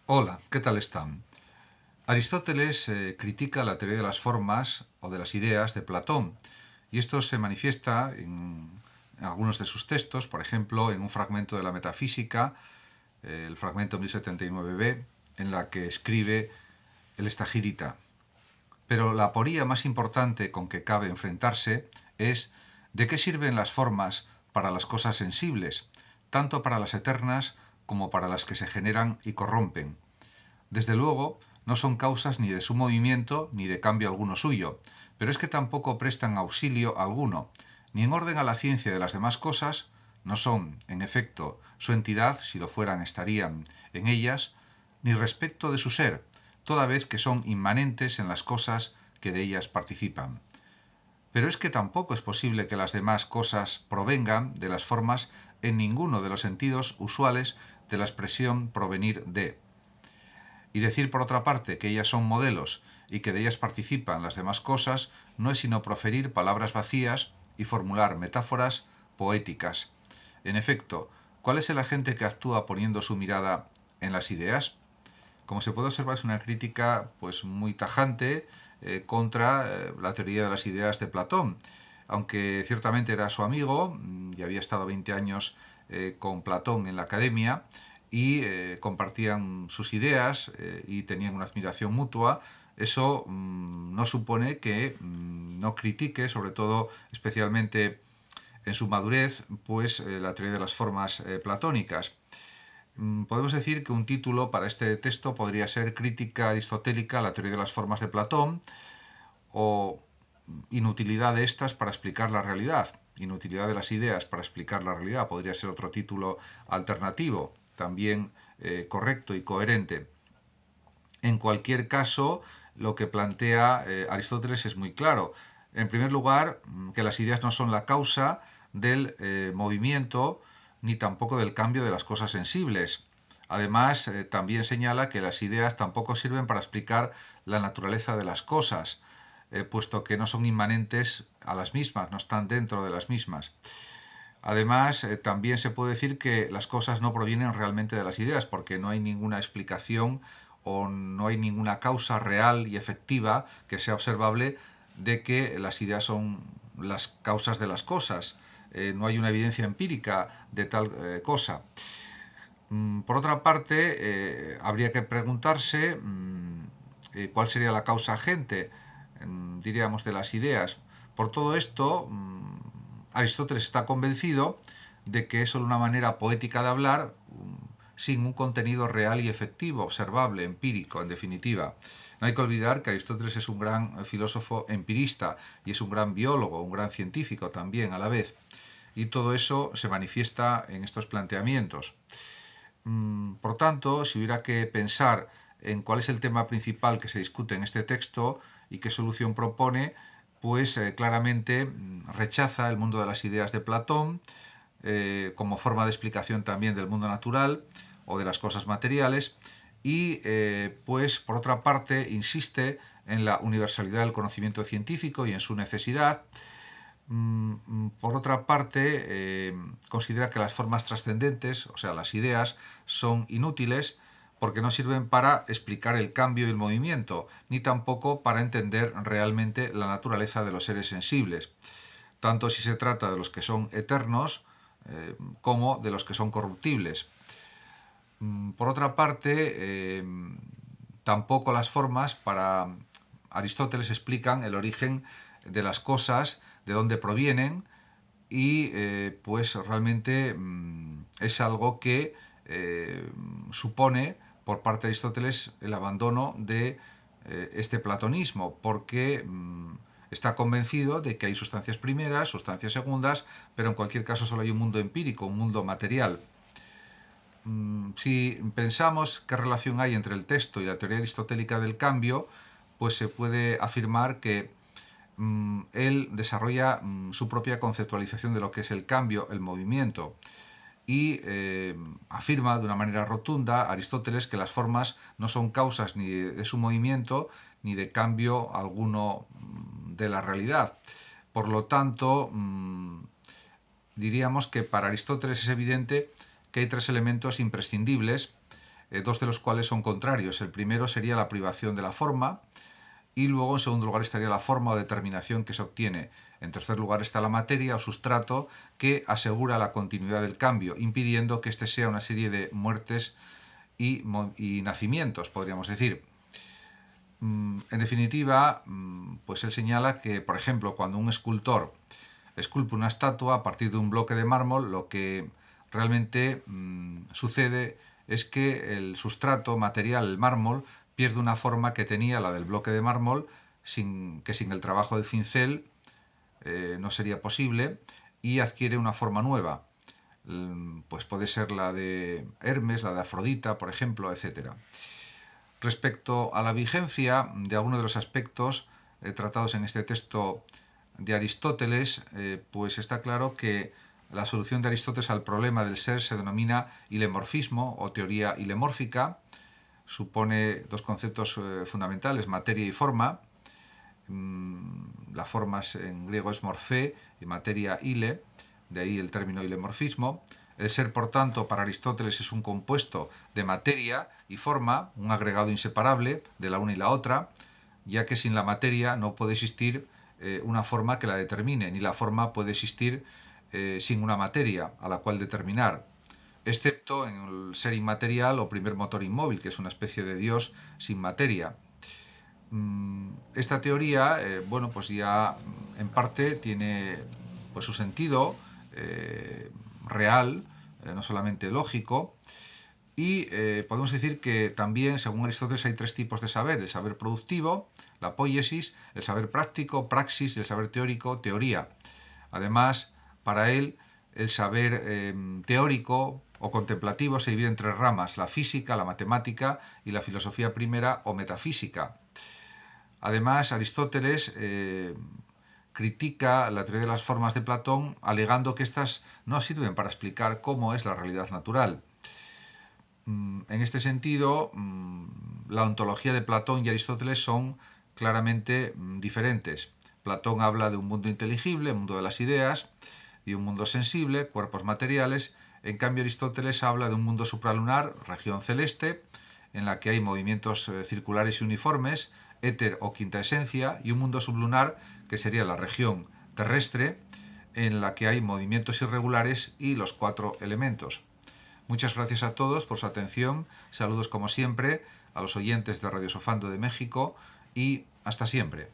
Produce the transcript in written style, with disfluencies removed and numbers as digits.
Hola, ¿qué tal están? Aristóteles critica la teoría de las formas o de las ideas de Platón, y esto se manifiesta en algunos de sus textos, por ejemplo, en un fragmento de la Metafísica, el fragmento 1079b, en la que escribe el Estagirita. Pero la aporía más importante con que cabe enfrentarse es ¿de qué sirven las formas para las cosas sensibles, tanto para las eternas como para las que se generan y corrompen? Desde luego, no son causas ni de su movimiento ni de cambio alguno suyo, pero es que tampoco prestan auxilio alguno, ni en orden a la ciencia de las demás cosas, no son, en efecto, su entidad, si lo fueran estarían en ellas, ni respecto de su ser, toda vez que son inmanentes en las cosas que de ellas participan. Pero es que tampoco es posible que las demás cosas provengan de las formas en ninguno de los sentidos usuales de la expresión provenir de. Y decir por otra parte que ellas son modelos y que de ellas participan las demás cosas no es sino proferir palabras vacías y formular metáforas poéticas. En efecto, ¿cuál es el agente que actúa poniendo su mirada en las ideas? Como se puede observar, es una crítica pues muy tajante contra la teoría de las ideas de Platón. Aunque ciertamente era su amigo y había estado 20 años con Platón en la academia y compartían sus ideas y tenían una admiración mutua, eso no supone que no critique, sobre todo especialmente en su madurez, pues la teoría de las formas platónicas. Podemos decir que un título para este texto podría ser Crítica aristotélica a la teoría de las formas de Platón o Inutilidad de estas para explicar la realidad. Inutilidad de las ideas para explicar la realidad podría ser otro título alternativo, también correcto y coherente. En cualquier caso, lo que plantea Aristóteles es muy claro. En primer lugar, que las ideas no son la causa del movimiento ni tampoco del cambio de las cosas sensibles. Además, también señala que las ideas tampoco sirven para explicar la naturaleza de las cosas, puesto que no son inmanentes a las mismas, no están dentro de las mismas. Además, también se puede decir que las cosas no provienen realmente de las ideas, porque no hay ninguna explicación o no hay ninguna causa real y efectiva que sea observable de que las ideas son las causas de las cosas. No hay una evidencia empírica de tal cosa. Por otra parte, habría que preguntarse cuál sería la causa agente, diríamos, de las ideas. Por todo esto, Aristóteles está convencido de que es solo una manera poética de hablar sin un contenido real y efectivo, observable, empírico, en definitiva. No hay que olvidar que Aristóteles es un gran filósofo empirista y es un gran biólogo, un gran científico también a la vez. Y todo eso se manifiesta en estos planteamientos. Por tanto, si hubiera que pensar en cuál es el tema principal que se discute en este texto y qué solución propone, pues claramente rechaza el mundo de las ideas de Platón como forma de explicación también del mundo natural o de las cosas materiales y pues por otra parte insiste en la universalidad del conocimiento científico y en su necesidad. Por otra parte, considera que las formas trascendentes, o sea, las ideas, son inútiles porque no sirven para explicar el cambio y el movimiento, ni tampoco para entender realmente la naturaleza de los seres sensibles, tanto si se trata de los que son eternos como de los que son corruptibles. Por otra parte, tampoco las formas para Aristóteles explican el origen de las cosas, de dónde provienen, y pues realmente es algo que supone por parte de Aristóteles el abandono de este platonismo, porque está convencido de que hay sustancias primeras, sustancias segundas, pero en cualquier caso solo hay un mundo empírico, un mundo material. Si pensamos qué relación hay entre el texto y la teoría aristotélica del cambio, pues se puede afirmar que él desarrolla su propia conceptualización de lo que es el cambio, el movimiento, y afirma de una manera rotunda Aristóteles que las formas no son causas ni de su movimiento ni de cambio alguno de la realidad. Por lo tanto, diríamos que para Aristóteles es evidente que hay tres elementos imprescindibles dos de los cuales son contrarios. El primero sería la privación de la forma, y luego en segundo lugar estaría la forma o determinación que se obtiene. En tercer lugar está la materia o sustrato, que asegura la continuidad del cambio, impidiendo que éste sea una serie de muertes y nacimientos, podríamos decir. En definitiva, pues él señala que, por ejemplo, cuando un escultor esculpe una estatua a partir de un bloque de mármol, lo que realmente sucede es que el sustrato material, el mármol, pierde una forma que tenía la del bloque de mármol, sin el trabajo del cincel no sería posible, y adquiere una forma nueva. Pues puede ser la de Hermes, la de Afrodita, por ejemplo, etc. Respecto a la vigencia de algunos de los aspectos tratados en este texto de Aristóteles, pues está claro que la solución de Aristóteles al problema del ser se denomina hilemorfismo o teoría hilemórfica. Supone dos conceptos fundamentales, materia y forma. La forma en griego es morfé y materia hile, de ahí el término hilemorfismo. El ser, por tanto, para Aristóteles es un compuesto de materia y forma, un agregado inseparable de la una y la otra, ya que sin la materia no puede existir una forma que la determine, ni la forma puede existir sin una materia a la cual determinar, excepto en el ser inmaterial o primer motor inmóvil, que es una especie de Dios sin materia. Esta teoría, bueno, pues ya en parte tiene pues su sentido real, no solamente lógico, y podemos decir que también, según Aristóteles, hay tres tipos de saber: el saber productivo, la poiesis, el saber práctico, praxis, y el saber teórico, teoría. Además, para él, el saber teórico o contemplativo se divide en tres ramas: la física, la matemática y la filosofía primera o metafísica. Además, Aristóteles critica la teoría de las formas de Platón, alegando que éstas no sirven para explicar cómo es la realidad natural. En este sentido, la ontología de Platón y Aristóteles son claramente diferentes. Platón habla de un mundo inteligible, un mundo de las ideas, y un mundo sensible, cuerpos materiales. En cambio, Aristóteles habla de un mundo supralunar, región celeste, en la que hay movimientos circulares y uniformes, éter o quinta esencia, y un mundo sublunar, que sería la región terrestre, en la que hay movimientos irregulares y los cuatro elementos. Muchas gracias a todos por su atención. Saludos como siempre a los oyentes de Radio Sofando de México y hasta siempre.